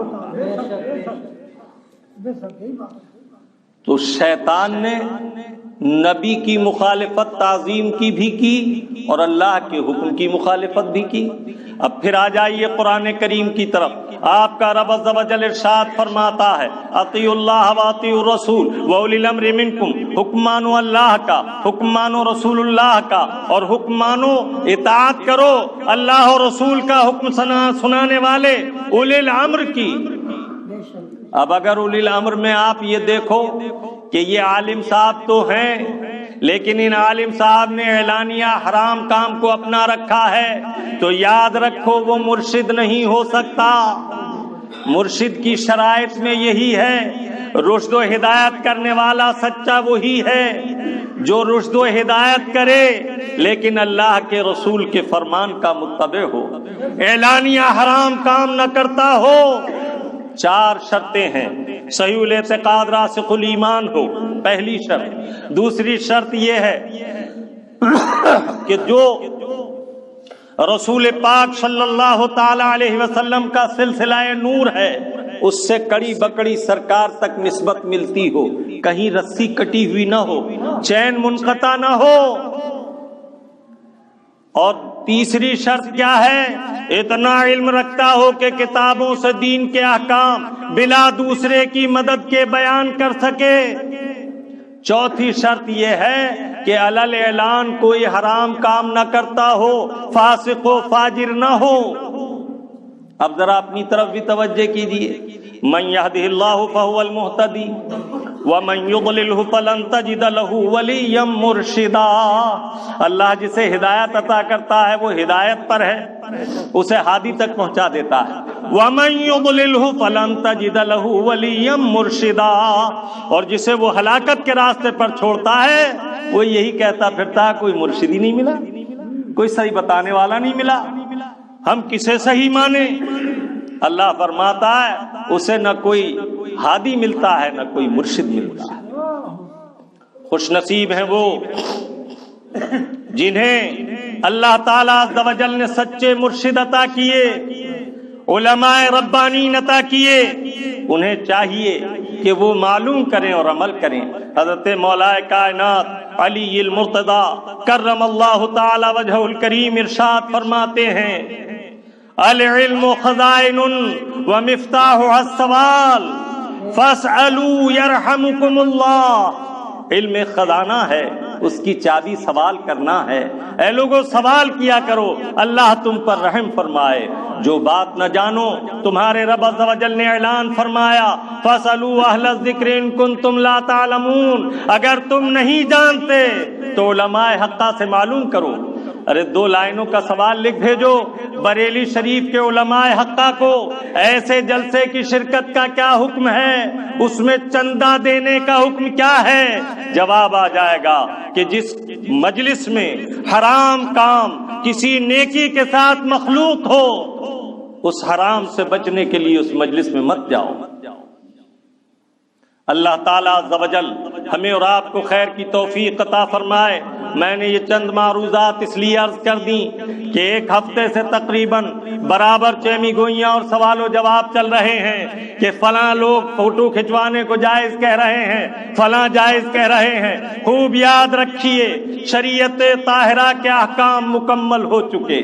تو شیطان نے نبی کی مخالفت تعظیم کی بھی کی اور اللہ کے حکم کی مخالفت بھی کی. اب پھر آ جائیے قرآن کریم کی طرف. آپ کا رب عز و جل ارشاد فرماتا ہے اطیعوا اللہ واطیعوا الرسول واولی الامر منکم، حکم مانو اللہ کا، حکم مانو رسول اللہ کا، اور حکم مانو اطاعت کرو اللہ اور رسول کا حکم سنانے والے اولی الامر کی. اب اگر اولی الامر میں آپ یہ دیکھو کہ یہ عالم صاحب تو ہیں لیکن ان عالم صاحب نے اعلانیہ حرام کام کو اپنا رکھا ہے تو یاد رکھو وہ مرشد نہیں ہو سکتا. مرشد کی شرائط میں یہی ہے، رشد و ہدایت کرنے والا سچا وہی ہے جو رشد و ہدایت کرے لیکن اللہ کے رسول کے فرمان کا متبع ہو، اعلانیہ حرام کام نہ کرتا ہو. 4 شرطیں ہیں. صحیح الاعتقاد راسخ الایمان ہو، پہلی شرط. دوسری شرط یہ ہے کہ جو رسول پاک صلی اللہ تعالی علیہ وسلم کا سلسلہ نور ہے اس سے کڑی بکڑی سرکار تک نسبت ملتی ہو، کہیں رسی کٹی ہوئی نہ ہو، چین منقطع نہ ہو. اور تیسری شرط کیا ہے؟ اتنا علم رکھتا ہو کہ کتابوں سے دین کے احکام بلا دوسرے کی مدد کے بیان کر سکے. چوتھی شرط یہ ہے کہ علل اعلان کوئی حرام کام نہ کرتا ہو، فاسق و فاجر نہ ہو. اب ذرا اپنی طرف بھی توجہ کیجیے. من یہدہ اللہ فہو المہتدی ومن یضللہ فلن تجد لہ ولیا مرشدا. اللہ جسے ہدایت عطا کرتا ہے وہ ہدایت پر ہے، اسے ہادی تک پہنچا دیتا ہے. ومن یضللہ فلن تجد لہ ولیا مرشدا، اور جسے وہ ہلاکت کے راستے پر چھوڑتا ہے وہ یہی کہتا پھرتا ہے کوئی مرشد ہی نہیں ملا، کوئی صحیح بتانے والا نہیں ملا، ہم کسے صحیح مانے. اللہ فرماتا ہے اسے نہ کوئی ہادی ملتا ہے نہ کوئی مرشد ملتا ہے. خوش نصیب ہیں وہ جنہیں اللہ تعالیٰ عز و جل نے سچے مرشد عطا کیے، علماء ربانین عطا کیے. انہیں چاہیے کہ وہ معلوم کریں اور عمل کریں. حضرت مولا کائنات علی المرتضی کرم اللہ تعالی وجہہ الکریم ارشاد فرماتے ہیں العلم خزائن ومفتاحها السوال فاسألوا یرحمکم اللہ. علم خزانہ ہے، اس کی چابی سوال کرنا ہے. اے لوگوں سوال کیا کرو، اللہ تم پر رحم فرمائے. جو بات نہ جانو تمہارے رب عز و جل نے اعلان فرمایا فاسألوا اہل الذکر ان کنتم لا تعلمون. اگر تم نہیں جانتے تو علماء حقہ سے معلوم کرو. ارے 2 لائنوں کا سوال لکھ بھیجو بریلی شریف کے علماء حقہ کو، ایسے جلسے کی شرکت کا کیا حکم ہے، اس میں چندہ دینے کا حکم کیا ہے. جواب آ جائے گا کہ جس مجلس میں حرام کام کسی نیکی کے ساتھ مخلوط ہو اس حرام سے بچنے کے لیے اس مجلس میں مت جاؤ. اللہ تعالیٰ عز و جل ہمیں اور آپ کو خیر کی توفیق عطا فرمائے. میں نے یہ چند معروضات اس لیے عرض کر دیں کہ 1 ہفتے سے تقریباً برابر چیمی گوئیاں اور سوال و جواب چل رہے ہیں کہ فلاں لوگ فوٹو کھنچوانے کو جائز کہہ رہے ہیں، فلاں جائز کہہ رہے ہیں. خوب یاد رکھیے شریعت طاہرہ کے احکام مکمل ہو چکے.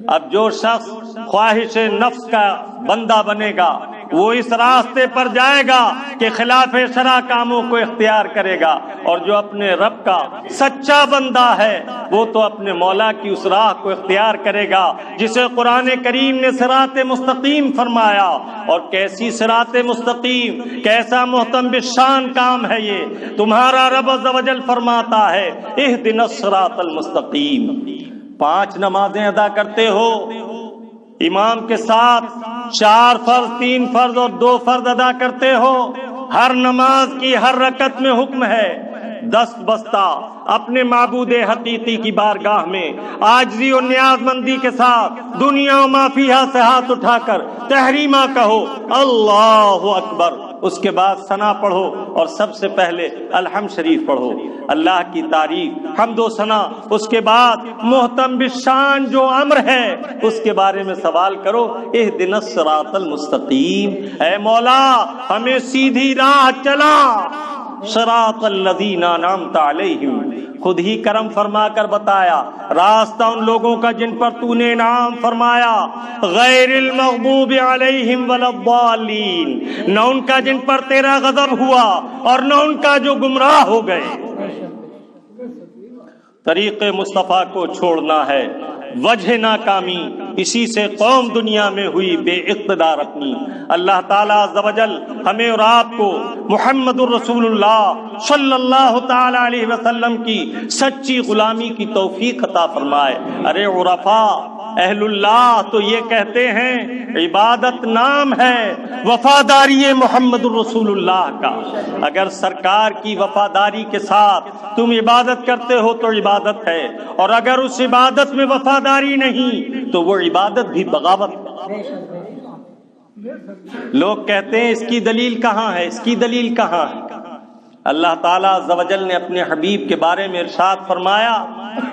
اب جو شخص خواہش نفس کا بندہ بنے گا وہ اس راستے پر جائے گا کہ خلاف شرع کاموں کو اختیار کرے گا، اور جو اپنے رب کا سچا بندہ ہے وہ تو اپنے مولا کی اس راہ کو اختیار کرے گا جسے قرآن کریم نے صراط مستقیم فرمایا۔ اور کیسی صراط مستقیم، کیسا محتم بالشان کام ہے یہ! تمہارا رب عز و جل فرماتا ہے اہدنا الصراط المستقیم۔ 5 نمازیں ادا کرتے ہو امام کے ساتھ، 4 فرض، 3 فرض اور 2 فرض ادا کرتے ہو، ہر نماز کی ہر رکعت میں حکم ہے دست بستہ اپنے معبود حقیقی کی بارگاہ میں عاجزی و نیاز مندی کے ساتھ دنیا و ما فیہا سے ہاتھ اٹھا کر تحریمہ کہو اللہ اکبر، اس کے بعد ثنا پڑھو اور سب سے پہلے الحمد شریف پڑھو، اللہ کی تعریف، حمد و ثنا، اس کے بعد محتم بالشان جو امر ہے اس کے بارے میں سوال کرو اہدنا الصراط المستقیم، اے مولا ہمیں سیدھی راہ چلا، صراط الذین انعمت علیہم، خود ہی کرم فرما کر بتایا راستہ ان لوگوں کا جن پر تو نے انعام فرمایا، غیر المغضوب علیہم ولا الضالین، نہ ان کا جن پر تیرا غضب ہوا اور نہ ان کا جو گمراہ ہو گئے۔ طریق مصطفیٰ کو چھوڑنا ہے، وجہ ناکامی، اسی سے قوم دنیا میں ہوئی بے اقتدار اپنی۔ اللہ تعالیٰ عز و جل ہمیں اور آپ کو محمد الرسول اللہ صلی اللہ تعالی علیہ وسلم کی سچی غلامی کی توفیق عطا فرمائے۔ ارے عرفاء، اہل اللہ تو یہ کہتے ہیں عبادت نام ہے وفاداری محمد الرسول اللہ کا۔ اگر سرکار کی وفاداری کے ساتھ تم عبادت کرتے ہو تو عبادت ہے، اور اگر اس عبادت میں وفاداری نہیں تو وہ عبادت بھی بغاوت ہے۔ لوگ کہتے ہیں اس کی دلیل کہاں ہے، اس کی دلیل کہاں ہے؟ اللہ تعالیٰ عز و جل نے اپنے حبیب کے بارے میں ارشاد فرمایا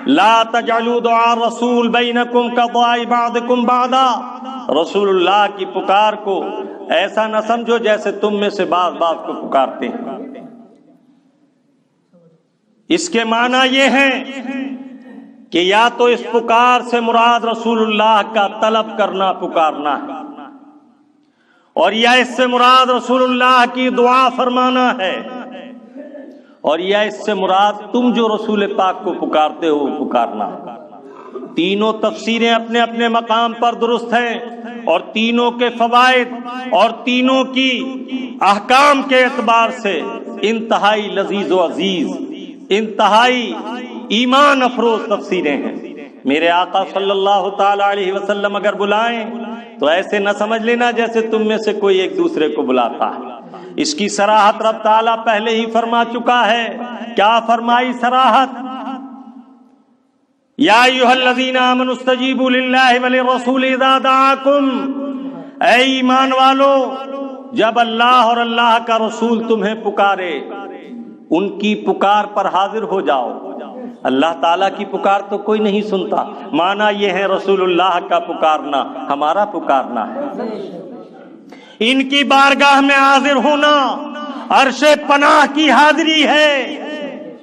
لا تجعلوا دعاء الرسول بینکم کدعاء بعضکم بعضا، رسول اللہ کی پکار کو ایسا نہ سمجھو جیسے تم میں سے بعض کو پکارتے ہیں۔ اس کے معنی یہ ہے کہ یا تو اس پکار سے مراد رسول اللہ کا طلب کرنا، پکارنا ہے، اور یا اس سے مراد رسول اللہ کی دعا فرمانا ہے، اور یا اس سے مراد تم جو رسول پاک کو پکارتے ہو پکارنا۔ تینوں تفسیریں اپنے اپنے مقام پر درست ہیں، اور تینوں کے فوائد اور تینوں کی احکام کے اعتبار سے انتہائی لذیذ و عزیز، انتہائی ایمان افروز تفسیریں ہیں۔ میرے آقا صلی اللہ تعالی علیہ وسلم اگر بلائیں تو ایسے نہ سمجھ لینا جیسے تم میں سے کوئی ایک دوسرے کو بلاتا ہے۔ اس کی صراحت رب تعالیٰ پہلے ہی فرما چکا ہے۔ کیا فرمائی صراحت؟ یا ایھا الذین آمنوا استجیبوا للہ وللرسول اذا دعاکم، اے ایمان والو جب اللہ اور اللہ کا رسول تمہیں پکارے ان کی پکار پر حاضر ہو جاؤ۔ اللہ تعالیٰ کی پکار تو کوئی نہیں سنتا، معنی یہ ہے رسول اللہ کا پکارنا ہمارا پکارنا ہے۔ ان کی بارگاہ میں حاضر ہونا عرش پناہ کی حاضری ہے،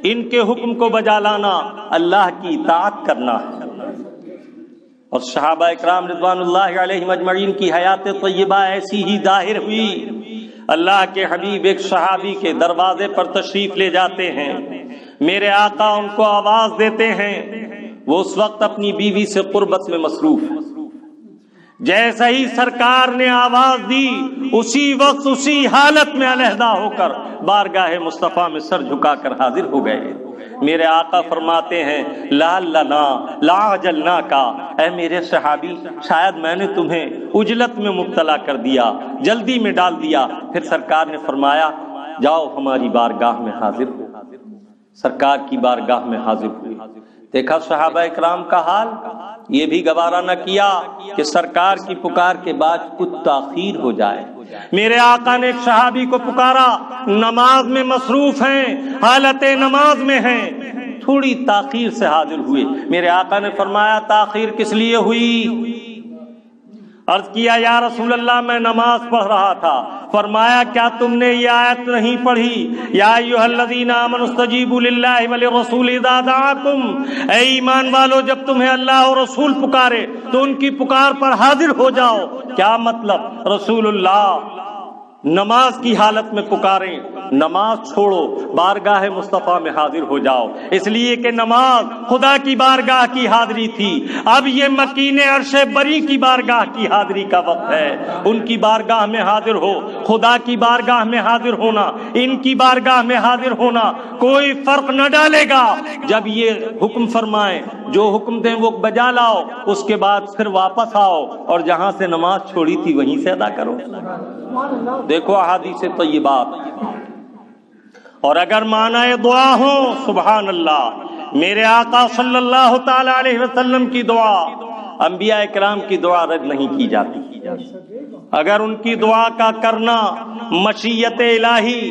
ان کے حکم کو بجا لانا اللہ کی اطاعت کرنا ہے۔ اور صحابہ اکرام رضوان اللہ علیہم اجمعین کی حیات طیبہ ایسی ہی ظاہر ہوئی۔ اللہ کے حبیب ایک صحابی کے دروازے پر تشریف لے جاتے ہیں، میرے آقا ان کو آواز دیتے ہیں، وہ اس وقت اپنی بیوی سے قربت میں مصروف ہیں۔ جیسا ہی سرکار نے آواز دی اسی وقت اسی حالت میں علیحدہ ہو کر بارگاہ مصطفیٰ میں سر جھکا کر حاضر ہو گئے۔ میرے آقا فرماتے ہیں لعلنا لاعجلنا کا، اے میرے صحابی شاید میں نے تمہیں عجلت میں مبتلا کر دیا، جلدی میں ڈال دیا۔ پھر سرکار نے فرمایا جاؤ ہماری بارگاہ میں حاضر ہو۔ سرکار کی بارگاہ میں حاضر ہوئی۔ دیکھا صحابہ اکرام کا حال، یہ بھی گوارا نہ کیا کہ سرکار کی پکار کے بعد کچھ تاخیر ہو جائے۔ میرے آقا نے ایک صحابی کو پکارا، نماز میں مصروف ہیں، حالت نماز میں ہیں، تھوڑی تاخیر سے حاضر ہوئے۔ میرے آقا نے فرمایا تاخیر کس لیے ہوئی؟ عرض کیا یا رسول اللہ میں نماز پڑھ رہا تھا۔ فرمایا کیا تم نے یہ آیت نہیں پڑھی یا ایھا الذین آمنوا استجیبوا للہ وللرسول اذا دعاکم، اے ایمان والو جب تمہیں اللہ اور رسول پکارے تو ان کی پکار پر حاضر ہو جاؤ۔ کیا مطلب؟ رسول اللہ نماز کی حالت میں پکاریں، نماز چھوڑو، بارگاہ مصطفیٰ میں حاضر ہو جاؤ، اس لیے کہ نماز خدا کی بارگاہ کی حاضری تھی، اب یہ مکین عرش بری کی بارگاہ کی حاضری کا وقت ہے، ان کی بارگاہ میں حاضر ہو۔ خدا کی بارگاہ میں حاضر ہونا، ان کی بارگاہ میں حاضر ہونا کوئی فرق نہ ڈالے گا۔ جب یہ حکم فرمائیں، جو حکم دیں وہ بجا لاؤ، اس کے بعد پھر واپس آؤ اور جہاں سے نماز چھوڑی تھی وہیں سے ادا کرو۔ دیکھو احادیث طیبات، اور اگر معنی دعا ہو، سبحان اللہ، میرے آقا صلی اللہ تعالی علیہ وسلم کی دعا، انبیاء کرام کی دعا رد نہیں کی جاتی۔ اگر ان کی دعا کا کرنا مشیت الہی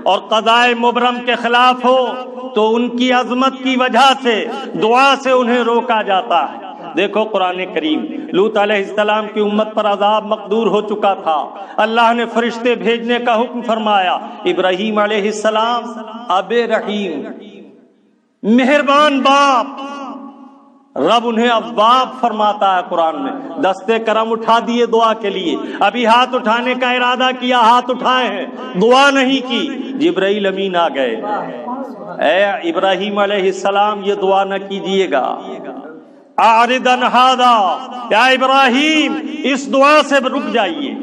اور قضاء مبرم کے خلاف ہو تو ان کی عظمت کی وجہ سے دعا سے انہیں روکا جاتا ہے۔ دیکھو قرآن کریم، لوط علیہ السلام کی امت پر عذاب مقدور ہو چکا تھا، اللہ نے فرشتے بھیجنے کا حکم فرمایا، ابراہیم علیہ السلام اب رحیم، مہربان باپ، رب انہیں ابواب فرماتا ہے قرآن میں، دستے کرم اٹھا دیے دعا کے لیے، ابھی ہاتھ اٹھانے کا ارادہ کیا، ہاتھ اٹھائے ہیں، دعا نہیں کی، جبرائیل امین آ گئے، اے ابراہیم علیہ السلام یہ دعا نہ کیجیے گا، اعرض عن ھذا، یا ابراہیم اس دعا سے رک جائیے،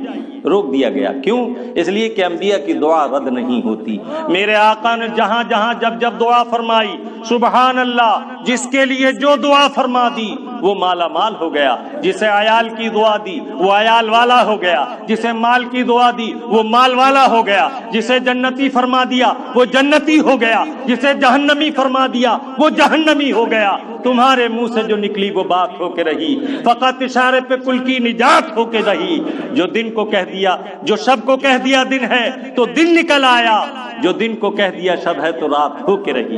روک دیا گیا۔ کیوں؟ اس لیے کہ انبیاء کی دعا رد نہیں ہوتی۔ میرے آقا نے جہاں جہاں جب جب دعا فرمائی، سبحان اللہ، جس کے لیے جو دعا فرما دی وہ مالا مال ہو گیا، جسے عیال کی دعا دی وہ عیال والا ہو گیا، جسے مال کی دعا دی وہ مال والا ہو گیا، جسے جنتی فرما دیا وہ جنتی ہو گیا، جسے جہنمی فرما دیا وہ جہنمی ہو گیا۔ تمہارے منہ سے جو نکلی وہ بات ہو کے رہی، فقط اشارے پہ کل کی نجات ہو کے رہی۔ جو دن کو کہہ دیا، جو شب کو کہہ دیا دن ہے تو دن نکل آیا، جو دن کو کہہ دیا شب ہے تو رات ہو کے رہی۔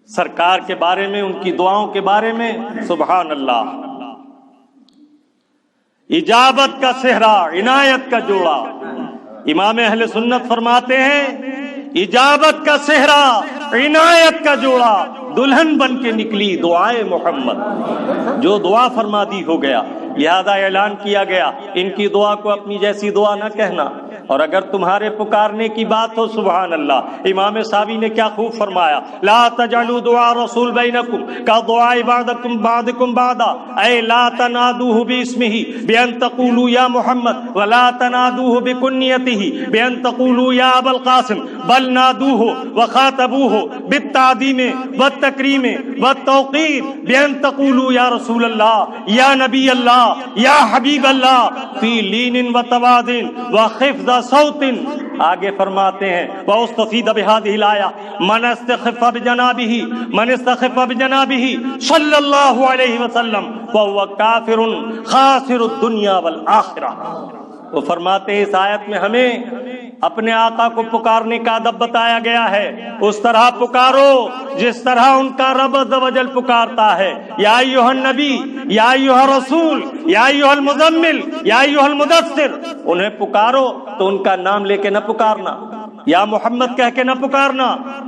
سرکار کے بارے میں، ان کی دعاؤں کے بارے میں، سبحان اللہ، اجابت کا صحرا، عنایت کا جوڑا۔ امام اہل سنت فرماتے ہیں اجابت کا صحرا، عنایت کا جوڑا، دلہن بن کے نکلی دعائے محمد، جو دعا فرما دی ہو گیا۔ لہذا اعلان کیا گیا ان کی دعا کو اپنی جیسی دعا نہ کہنا، اور اگر تمہارے پکارنے کی بات ہو، سبحان اللہ، امام صاوی نے کیا خوب فرمایا، لا تجعلوا دعاء رسول بینکم کدعاء بعضکم بعضا، اے لا تنادوه باسمہ بان تقولوا یا محمد ولا تنادوه بکنیتہ بان تقولوا یا ابا القاسم، بل نادوه وخاطبوه بالتعظیم والتکریم والتوقیر بان تقولوا یا رسول اللہ، یا نبی اللہ، یا حبیب اللہ، فی لین وتواضع وخفض صوت۔ آگے فرماتے ہیں وَأُسْتَفِيدَ بِهَذِهِ الْآيَةِ مَنْ اسْتَخَفَّ بِجَنَابِهِ صلی اللہ علیہ وسلم فَهُوَ كَافِرٌ خَاسِرُ الدُّنْيَا وَالْآخِرَةِ۔ وہ فرماتے ہیں اس آیت میں ہمیں اپنے آقا کو پکارنے کا ادب بتایا گیا ہے، اس طرح پکارو جس طرح ان کا رب عز و جل پکارتا ہے، یا ایھا النبی، یا ایھا الرسول، یا ایھا المزمل، یا ایھا المدثر۔ انہیں پکارو تو ان کا نام لے کے نہ پکارنا، یا محمد کہہ کے نہ پکارنا،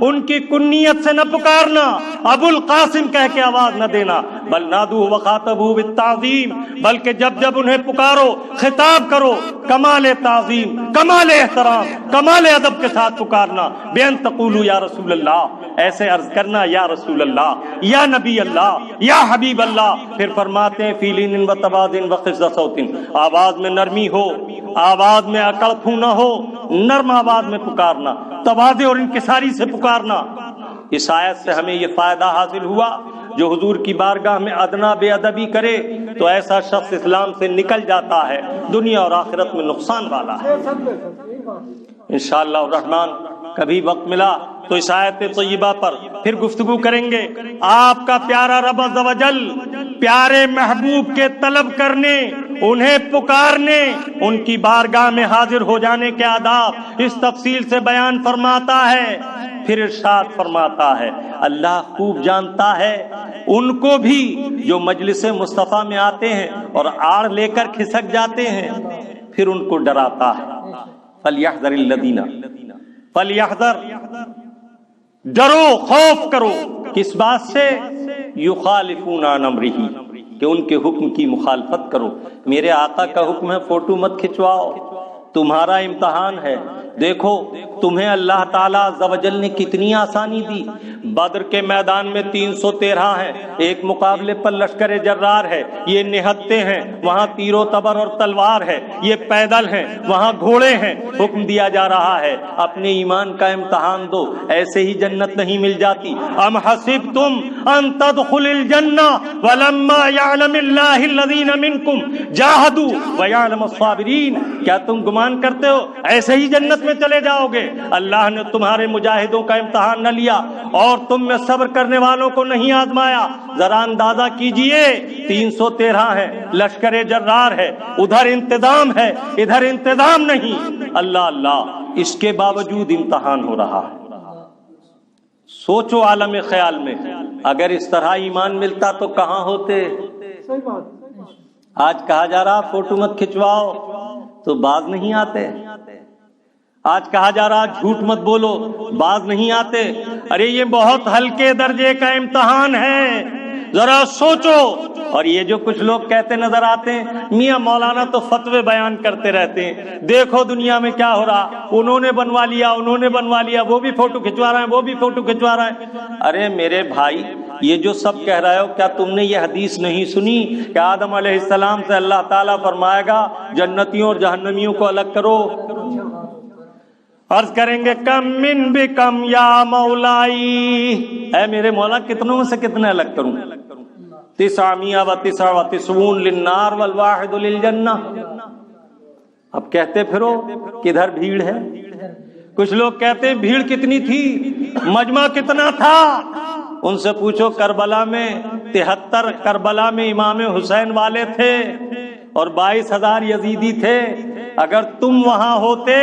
ان کی کنیت سے نہ پکارنا، ابو القاسم کہہ کے آواز نہ دینا، بل نادوہ وخاطبوہ بالتعظیم، بلکہ جب جب انہیں پکارو خطاب کرو کمال تعظیم، کمال احترام، کمال ادب کے ساتھ پکارنا، بین تقولوا یا رسول اللہ، ایسے عرض کرنا یا رسول اللہ، یا نبی اللہ، یا حبیب اللہ۔ پھر فرماتے ہیں فی لین وتواضع وخفض صوت، آواز میں نرمی ہو، آواز میں اکڑ پھو نہ ہو، نرم آواز میں پکارنا، تواضع اور انکساری سے پکارنا۔ اس آیت سے ہمیں یہ فائدہ حاصل ہوا، جو حضور کی بارگاہ میں ادنا بے ادبی کرے تو ایسا شخص اسلام سے نکل جاتا ہے، دنیا اور آخرت میں نقصان والا ہے۔ انشاءاللہ الرحمن کبھی وقت ملا تو اس آیت طیبہ پر پھر گفتگو کریں گے۔ آپ کا پیارا رب عز و جل پیارے محبوب کے طلب کرنے، انہیں پکارنے، ان کی بارگاہ میں حاضر ہو جانے کے آداب اس تفصیل سے بیان فرماتا ہے، پھر ارشاد فرماتا ہے اللہ خوب جانتا ہے ان کو بھی جو مجلس مصطفیٰ میں آتے ہیں اور آڑ لے کر کھسک جاتے ہیں، پھر ان کو ڈراتا ہے فَلْيَحْذَرِ الَّذِينَ، فَلْيَحْذَرْ، ڈرو، خوف کرو، کس بات سے؟ يُخَالِفُونَ عَنْ أَمْرِهِ، کہ ان کے حکم کی مخالفت کرو. میرے آقا کا حکم ہے فوٹو مت کھنچواؤ، تمہارا امتحان ہے. دیکھو تمہیں اللہ تعالیٰ عز و جل نے کتنی آسانی دی. بدر کے میدان میں 313 ہیں، ایک مقابلے پر لشکر جرار ہے، یہ نہتے ہیں، وہاں تیر و تبر اور تلوار ہے، یہ پیدل ہیں، وہاں گھوڑے ہیں. حکم دیا جا رہا ہے اپنے ایمان کا امتحان دو، ایسے ہی جنت نہیں مل جاتی. ام حسبتم ان تدخلوا الجنہ ولما یعلم اللہ الذین منکم جاہدوا ویعلم الصابرین. کیا تم گمان کرتے ہو ایسے ہی جنت میں چلے جاؤ گے؟ اللہ نے تمہارے مجاہدوں کا امتحان نہ لیا اور تم میں صبر کرنے والوں کو نہیں آزمایا. ذرا اندازہ کیجئے 313 ہے، لشکر جرار ہے، ادھر انتظام ہے، ادھر انتظام نہیں. اللہ اللہ، اس کے باوجود امتحان ہو رہا ہے. سوچو عالم خیال میں اگر اس طرح ایمان ملتا تو کہاں ہوتے. آج کہا جا رہا فوٹو مت کھنچواؤ تو باز نہیں آتے. آج کہا جا رہا جھوٹ مت بولو، باز نہیں آتے. ارے یہ بہت ہلکے درجے کا امتحان ہے، ذرا سوچو. اور یہ جو کچھ لوگ کہتے نظر آتے ہیں میاں مولانا تو فتوے بیان کرتے رہتے ہیں، دیکھو دنیا میں کیا ہو رہا، انہوں نے بنوا لیا، انہوں نے بنوا لیا، وہ بھی فوٹو کھنچوا رہے ہیں، وہ بھی فوٹو کھنچوا رہے ہیں. ارے میرے بھائی، یہ جو سب کہہ رہے ہو، کیا تم نے یہ حدیث نہیں سنی کہ آدم علیہ السلام سے اللہ تعالیٰ فرمائے گا جنتیوں اور جہنمیوں کو الگ کرو؟ عرض کریں گے کم من بکم یا مولائی، اے میرے مولا کتنوں میں سے کتنے الگ کروں؟ 999 للنار والواحد للجنہ. اب کہتے پھرو کدھر بھیڑ ہے. کچھ لوگ کہتے ہیں بھیڑ کتنی تھی، مجمع کتنا تھا. ان سے پوچھو کربلا میں 73 کربلا میں امام حسین والے تھے اور 22,000 یزیدی تھے. اگر تم وہاں ہوتے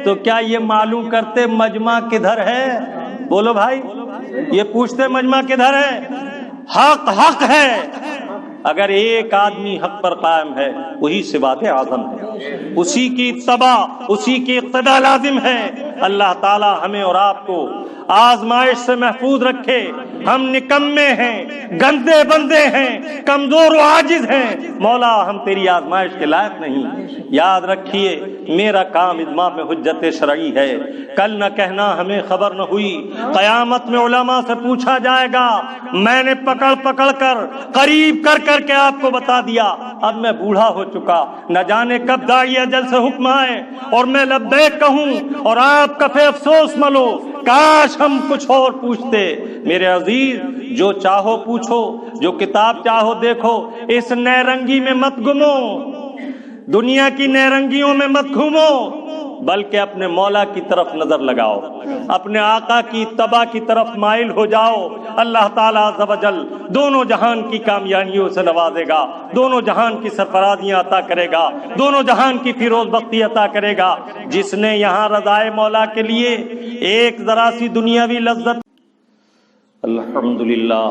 تو کیا یہ معلوم کرتے مجمع کدھر ہے؟ بولو بھائی، یہ پوچھتے مجمع کدھر ہے؟ حق حق ہے. اگر ایک آدمی حق پر قائم ہے وہی صفات اعظم ہے، اسی کی اتباع، اسی کی اقتداء لازم ہے. اللہ تعالی ہمیں اور آپ کو آزمائش سے محفوظ رکھے. ہم نکمے ہیں، گندے بندے ہیں، کمزور و عاجز ہیں. مولا ہم تیری آزمائش کے لائق نہیں. یاد رکھیے میرا کام اتمام حجت شرعی ہے. کل نہ کہنا ہمیں خبر نہ ہوئی. قیامت میں علماء سے پوچھا جائے گا میں نے پکڑ پکڑ کر قریب کر کر کے آپ کو بتا دیا، اب میں بوڑھا ہو چکا، نہ جانے کب داعی اجل سے حکم آئے اور میں لبیک کہوں اور آپ کفے افسوس ملو. کاش ہم کچھ اور پوچھتے. میرے عزیز، جو چاہو پوچھو، جو کتاب چاہو دیکھو، اس نیرنگی میں مت گمو، دنیا کی نیرنگیوں میں مت گھومو، بلکہ اپنے مولا کی طرف نظر لگاؤ، اپنے آقا کی اتباع کی طرف مائل ہو جاؤ. اللہ تعالیٰ عز و جل دونوں جہان کی کامیابیوں سے نوازے گا، دونوں جہان کی سرفرازیاں عطا کرے گا، دونوں جہان کی فیروز بختی عطا کرے گا. جس نے یہاں رضائے مولا کے لیے ایک ذرا سی دنیاوی لذت. الحمدللہ